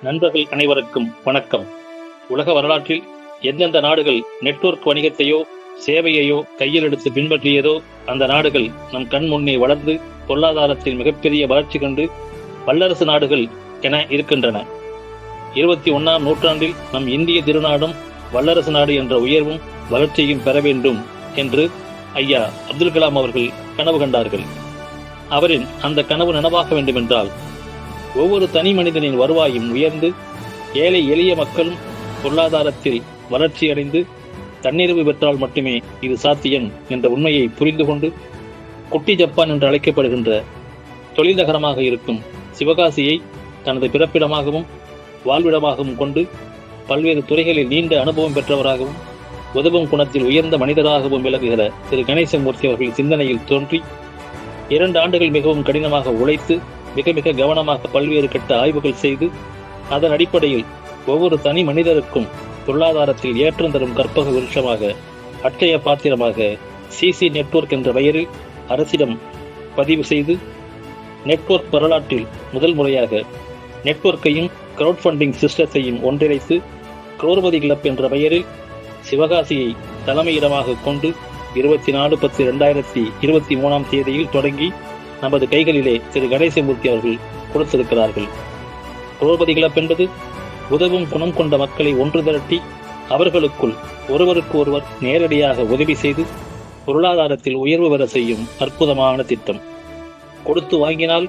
நண்பர்கள் அனைவருக்கும் வணக்கம். உலக வரலாற்றில் எந்தெந்த நாடுகள் நெட்வொர்க் வணிகத்தையோ சேவையையோ கையில் எடுத்து பின்பற்றியதோ அந்த நாடுகள் நம் கண் முன்னே வளர்ந்து பொருளாதாரத்தில் மிகப்பெரிய வளர்ச்சி கண்டு வல்லரசு நாடுகள் என இருக்கின்றன. 21ஆம் நூற்றாண்டில் நம் இந்திய திருநாடும் வல்லரசு நாடு என்ற உயர்வும் வளர்ச்சியும் பெற வேண்டும் என்று ஐயா அப்துல் கலாம் அவர்கள் கனவு கண்டார்கள். அவரின் அந்த கனவு நனவாக வேண்டுமென்றால் ஒவ்வொரு தனி மனிதனின் வருவாயும் உயர்ந்து ஏழை எளிய மக்களும் பொருளாதாரத்தில் வளர்ச்சியடைந்து தன்னிறைவு பெற்றால் மட்டுமே இது சாத்தியம் என்ற உண்மையை புரிந்து கொண்டு குட்டி ஜப்பான் என்று அழைக்கப்படுகின்ற தொழில் நகரமாக இருக்கும் சிவகாசியை தனது பிறப்பிடமாகவும் வாழ்விடமாகவும் கொண்டு பல்வேறு துறைகளில் நீண்ட அனுபவம் பெற்றவராகவும் உதவும் குணத்தில் உயர்ந்த மனிதராகவும் விளங்குகிற திரு கணேசமூர்த்தி அவர்கள் சிந்தனையில் தோன்றி 2 ஆண்டுகள் மிகவும் கடினமாக உழைத்து மிக மிக கவனமாக பல்வேறு கட்ட ஆய்வுகள் செய்து அதன் அடிப்படையில் ஒவ்வொரு தனி மனிதருக்கும் பொருளாதாரத்தில் ஏற்றம் தரும் கற்பக விருட்சமாக அட்சய பாத்திரமாக சிசி நெட்வொர்க் என்ற பெயரில் அரசிடம் பதிவு செய்து நெட்வொர்க் வரலாற்றில் முதல் முறையாக நெட்வொர்க்கையும் கிரவுட் ஃபண்டிங் சிஸ்டத்தையும் ஒன்றிணைத்து குரோர்பதி கிளப் என்ற பெயரில் சிவகாசியை தலைமையிடமாக கொண்டு 24/10/2023 தொடங்கி நமது கைகளிலே திரு கணேசமூர்த்தி அவர்கள் கொடுத்திருக்கிறார்கள். குரோர்பதி கிளப் என்பது உதவும் குணம் கொண்ட மக்களை ஒன்று திரட்டி அவர்களுக்குள் ஒருவருக்கு ஒருவர் நேரடியாக உதவி செய்து பொருளாதாரத்தில் உயர்வு பெற செய்யும் அற்புதமான திட்டம். கொடுத்து வாங்கினால்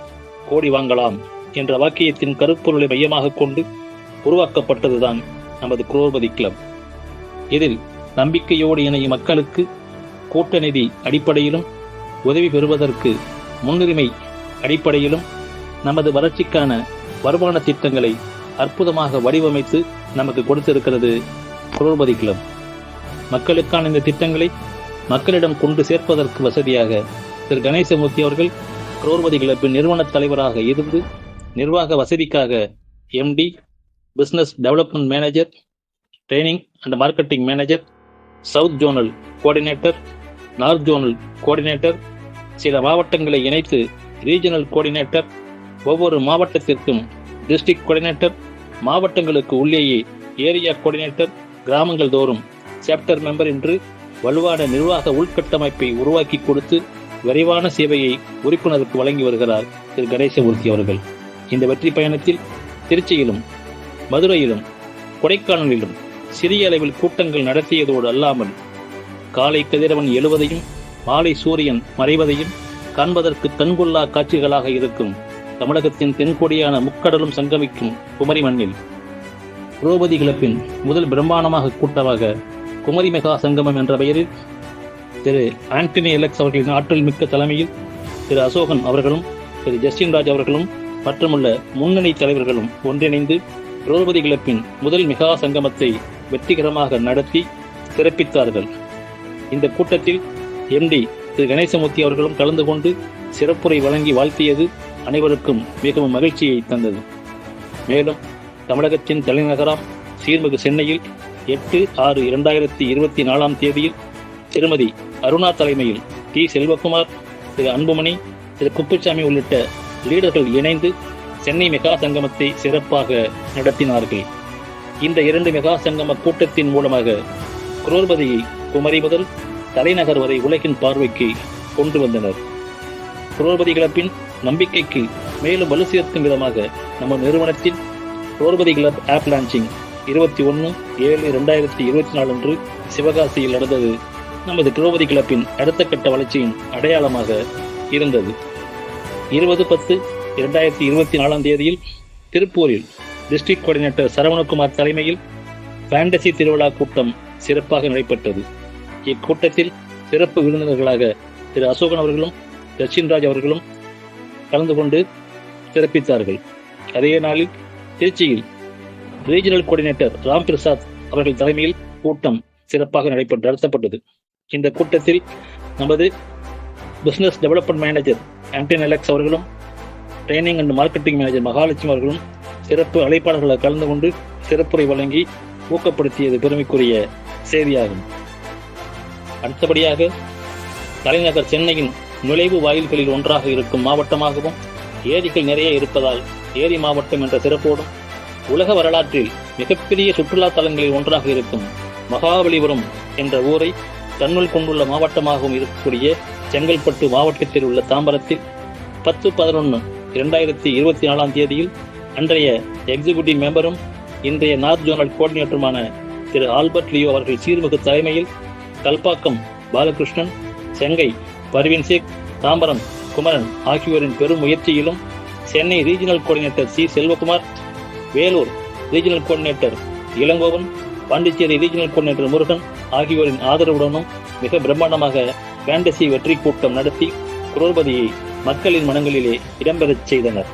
கோடி வாங்கலாம் என்ற வாக்கியத்தின் கருப்பொருளை மையமாக கொண்டு உருவாக்கப்பட்டதுதான் நமது குரோர்பதி கிளப். இதில் நம்பிக்கையோடு இணையும் மக்களுக்கு கூட்ட நிதி அடிப்படையிலும் உதவி பெறுவதற்கு முன்னுரிமை அடிப்படையிலும் நமது வளர்ச்சிக்கான வருமான திட்டங்களை அற்புதமாக வடிவமைத்து நமக்கு கொடுத்திருக்கிறது குரோர்பதி கிளப். மக்களுக்கான இந்த திட்டங்களை மக்களிடம் கொண்டு சேர்ப்பதற்கு வசதியாக திரு கணேசமூர்த்தி அவர்கள் குரோர்பதி கிளப்பின் நிறுவன தலைவராக இருந்து நிர்வாக வசதிக்காக MD, business development manager, training and marketing manager, south zonal coordinator, north zonal coordinator, சில மாவட்டங்களை இணைத்து ரீஜனல் கோஆர்டினேட்டர், ஒவ்வொரு மாவட்டத்திற்கும் டிஸ்ட்ரிக்ட் கோஆர்டினேட்டர், மாவட்டங்களுக்கு உள்ளேயே ஏரியா கோஆர்டினேட்டர், கிராமங்கள் தோறும் சாப்டர் மெம்பர் என்று வலுவான நிர்வாக உள்கட்டமைப்பை உருவாக்கி கொடுத்து விரைவான சேவையை உறுப்பினருக்கு வழங்கி வருகிறார் திரு கணேசமூர்த்தி அவர்கள். இந்த வெற்றி பயணத்தில் திருச்சியிலும் மதுரையிலும் கொடைக்கானலிலும் சிறிய அளவில் கூட்டங்கள் நடத்தியதோடு அல்லாமல் காலை கதிரவன் எழுவதையும் மாலை சூரியன் மறைவதையும் காண்பதற்கு கண்கொள்ளா காட்சிகளாக இருக்கும் தமிழகத்தின் தென்கொடியான முக்கடலும் சங்கமிக்கும் குமரி மண்ணில் குரோர்பதி கிளப்பின் முதல் பிரம்மாண்டமாக கூட்டமாக குமரி மெகா சங்கமம் என்ற பெயரில் திரு ஆண்டனி எலெக்ஸ் அவர்களின் ஆற்றல் மிக்க தலைமையில் திரு அசோகன் அவர்களும் திரு ஜஸ்டின் ராஜ் அவர்களும் மற்றுமுள்ள முன்னணி தலைவர்களும் ஒன்றிணைந்து குரோர்பதி கிளப்பின் முதல் மெகா சங்கமத்தை வெற்றிகரமாக நடத்தி சிறப்பித்தார்கள். இந்த கூட்டத்தில் எம்டி திரு கணேசமூர்த்தி அவர்களும் கலந்து கொண்டு சிறப்புரை வழங்கி வாழ்த்தியது அனைவருக்கும் மிகவும் மகிழ்ச்சியை தந்தது. மேலும் தமிழகத்தின் தலைநகராம் சீர்மிகு சென்னையில் 8/6/2024 திருமதி அருணா தலைமையில் டி. செல்வகுமார், திரு அன்புமணி, திரு குப்புசாமி உள்ளிட்ட லீடர்கள் இணைந்து சென்னை மெகா சங்கமத்தை சிறப்பாக நடத்தினார்கள். இந்த 2 மெகா சங்கம கூட்டத்தின் மூலமாக குரோர்பதியை குமரி முதல் தலைநகர் வரை உலகின் பார்வைக்கு கொண்டு வந்தனர். குரோர்பதி கிளப்பின் நம்பிக்கைக்கு மேலும் வலு சேர்க்கும் விதமாக நம்ம நிறுவனத்தில் குரோர்பதி கிளப் ஆப் லான்ச்சிங் 21/7/2024 அன்று சிவகாசியில் நடந்தது நமது குரோர்பதி கிளப்பின் அடுத்த கட்ட வளர்ச்சியின் அடையாளமாக இருந்தது. 20/10/2024 திருப்பூரில் டிஸ்ட்ரிக்ட் கோஆர்டினேட்டர் சரவணகுமார் தலைமையில் ஃபேண்டசி திருவிழா கூட்டம் சிறப்பாக நடைபெற்றது. இக்கூட்டத்தில் சிறப்பு விருந்தினர்களாக திரு அசோகன் அவர்களும் ஜஸ்டின் ராஜ் அவர்களும் கலந்து கொண்டு சிறப்பித்தார்கள். அதே நாளில் திருச்சியில் ரீஜனல் கோஆர்டினேட்டர் ராம் பிரசாத் அவர்கள் தலைமையில் கூட்டம் சிறப்பாக நடத்தப்பட்டது. இந்த கூட்டத்தில் நமது business development manager Antony Alex அவர்களும் training and marketing manager Mahalakshmi அவர்களும் சிறப்பு அழைப்பாளர்களை கலந்து கொண்டு சிறப்புரை வழங்கி ஊக்கப்படுத்தியது பெருமைக்குரிய செய்தியாகும். அடுத்தபடியாக தலைநகர் சென்னையின் நுழைவு வாயில்களில் ஒன்றாக இருக்கும் மாவட்டமாகவும் ஏரிகள் நிறைய இருப்பதால் ஏரி மாவட்டம் என்ற சிறப்போடும் உலக வரலாற்றில் மிகப்பெரிய சுற்றுலா தலங்களில் ஒன்றாக இருக்கும் மகாபலிபுரம் என்ற ஊரை தன்னுள் கொண்டுள்ள மாவட்டமாகவும் இருக்கக்கூடிய செங்கல்பட்டு மாவட்டத்தில் உள்ள தாம்பரத்தில் 10/11/2024 அன்றைய எக்ஸிகியூட்டிவ் மெம்பரும் இன்றைய நார்த் ஜோனல் கோஆர்டினேட்டருமான திரு ஆல்பர்ட் லியோ அவர்கள் சீர்மிகு தலைமையில் கல்பாக்கம் பாலகிருஷ்ணன், செங்கை பர்வீன் ஷேக், தாம்பரம் குமரன் ஆகியோரின் பெரும் முயற்சியிலும் Chennai regional coordinator C Selvakumar, Vellore regional coordinator Ilangovan, Pondicherry regional coordinator Murugan ஆகியோரின் ஆதரவுடனும் மிக பிரம்மாண்டமாக ஃபேண்டசி வெற்றி கூட்டம் நடத்தி குரோர்பதியை மக்களின் மனங்களிலே இடம்பெறச் செய்தனர்.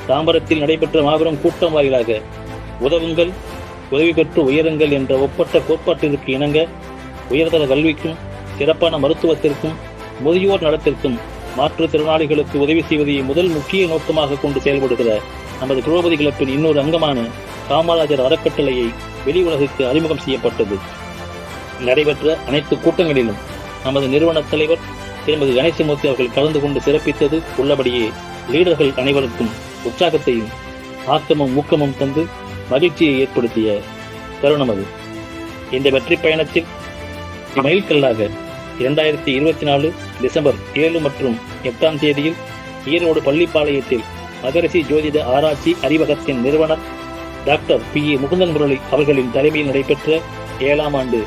தாம்பரத்தில் நடைபெற்ற மாபெரும் கூட்டம் வாயிலாக உதவுங்கள், உதவி பெற்று உயருங்கள் என்ற ஒப்பற்ற கோட்பாட்டிற்கு இணங்க உயர்தர கல்விக்கும் சிறப்பான மருத்துவத்திற்கும் முதியோர் நலத்திற்கும் மாற்றுத்திறனாளிகளுக்கு உதவி செய்வதை முதல் முக்கிய நோக்கமாக கொண்டு செயல்படுகிற நமது குரோபதி கிளப்பின் இன்னொரு அங்கமான காமராஜர் அறக்கட்டளையை வெளி உலகுக்கு அறிமுகம் செய்யப்பட்டது. நடைபெற்ற அனைத்து கூட்டங்களிலும் நமது நிறுவன தலைவர் திருமதி கணேசமூர்த்தி அவர்கள் கலந்து கொண்டு சிறப்பித்தது உள்ளபடியே லீடர்கள் அனைவருக்கும் உற்சாகத்தையும் ஆக்கமும் ஊக்கமும் தந்து மகிழ்ச்சியை ஏற்படுத்திய தருணம் அது. இந்த வெற்றி பயணத்தில் மைல்கல்லாக 2024 டிசம்பர் 7 மற்றும் 8 ஈரோடு பள்ளிப்பாளையத்தில் மகரிஷி ஜோதிட ஆராய்ச்சி அறிவகத்தின் நிறுவனர் டாக்டர் பி.ஏ. முகுந்தன் முரளி அவர்களின் தலைமையில் நடைபெற்ற 7ஆம் ஆண்டு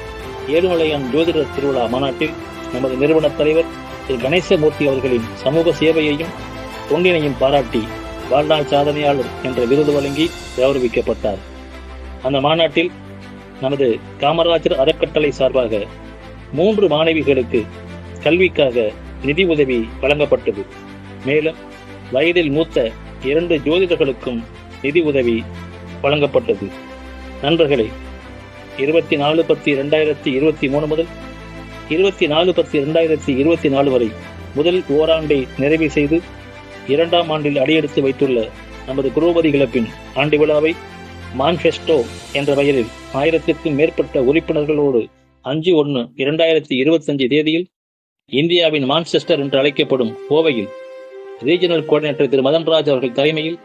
ஏழுமலையான் ஜோதிடர் திருவிழா மாநாட்டில் நமது நிறுவன தலைவர் திரு கணேசமூர்த்தி அவர்களின் சமூக சேவையையும் தொண்டினையும் பாராட்டி வாழ்நாள் சாதனையாளர் என்ற விருது வழங்கி கௌரவிக்கப்பட்டார். அந்த மாநாட்டில் நமது காமராஜர் அறக்கட்டளை சார்பாக 3 மாணவிகளுக்கு கல்விக்காக நிதி உதவி வழங்கப்பட்டது. மேலும் வயதில் மூத்த 2 ஜோதிடர்களுக்கும் நிதி உதவி வழங்கப்பட்டது. நண்பர்களே, 24/10/2023 முதல் 24/10/2024 வரை முதல் ஓராண்டை நிறைவு செய்து 2ஆம் ஆண்டில் அடியெடுத்து வைத்துள்ள நமது குரோபதி கிளப்பின் ஆண்டு விழாவை மான்ஃபெஸ்டோ என்ற பெயரில் 1000க்கும் மேற்பட்ட உறுப்பினர்களோடு 5/1/2025 தேதியில் இந்தியாவின் மான்செஸ்டர் என்று அழைக்கப்படும் கோவையில் ரீஜனல் கோஆர்டினேட்டர் திரு மதன்ராஜ் அவர்கள் தலைமையில்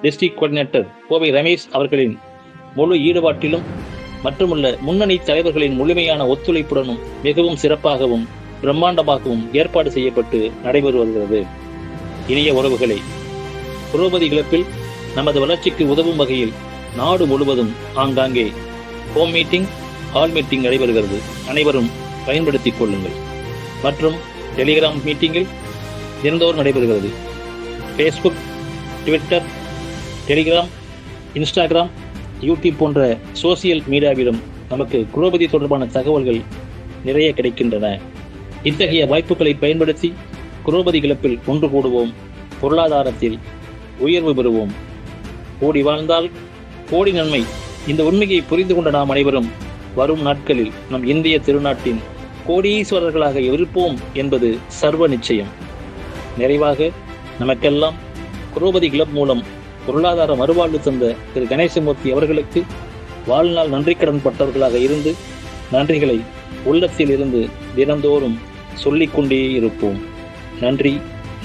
டிஸ்ட்ரிக்ட் கோஆர்டினேட்டர் கோவை ரமேஷ் அவர்களின் முழு ஈடுபாட்டிலும் மற்றுமுள்ள முன்னணி தலைவர்களின் முழுமையான ஒத்துழைப்புடனும் மிகவும் சிறப்பாகவும் பிரம்மாண்டமாகவும் ஏற்பாடு செய்யப்பட்டு நடைபெறு வருகிறது. இனிய உறவுகளை, குரோபதி கிளப்பில் நமது வளர்ச்சிக்கு உதவும் வகையில் நாடு முழுவதும் ஆங்காங்கே ஹோம் மீட்டிங், ஹால் மீட்டிங் நடைபெறுகிறது. அனைவரும் பயன்படுத்திக் கொள்ளுங்கள். மற்றும் டெலிகிராம் மீட்டிங்கில் தினந்தோறும் நடைபெறுகிறது. Facebook, Twitter, Telegram, Instagram, YouTube போன்ற சோசியல் மீடியாவிலும் நமக்கு குரோபதி தொடர்பான தகவல்கள் நிறைய கிடைக்கின்றன. இத்தகைய வாய்ப்புகளை பயன்படுத்தி குரோபதி கிளப்பில் ஒன்று கூடுவோம், பொருளாதாரத்தில் உயர்வு பெறுவோம். கூடி வாழ்ந்தால் கோடி நன்மை. இந்த உண்மையை புரிந்து கொண்ட நாம் அனைவரும் வரும் நாட்களில் நம் இந்திய திருநாட்டின் கோடீஸ்வரர்களாக இருப்போம் என்பது சர்வ நிச்சயம். நிறைவாக நமக்கெல்லாம் குரோபதி கிளப் மூலம் பொருளாதார மறுவாழ்வு தந்த திரு கணேசமூர்த்தி அவர்களுக்கு வாழ்நாள் நன்றி கடன் பட்டவர்களாக இருந்து நன்றிகளை உள்ளத்தில் இருந்து தினந்தோறும் சொல்லிக்கொண்டே இருப்போம். நன்றி,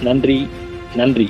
நன்றி, நன்றி.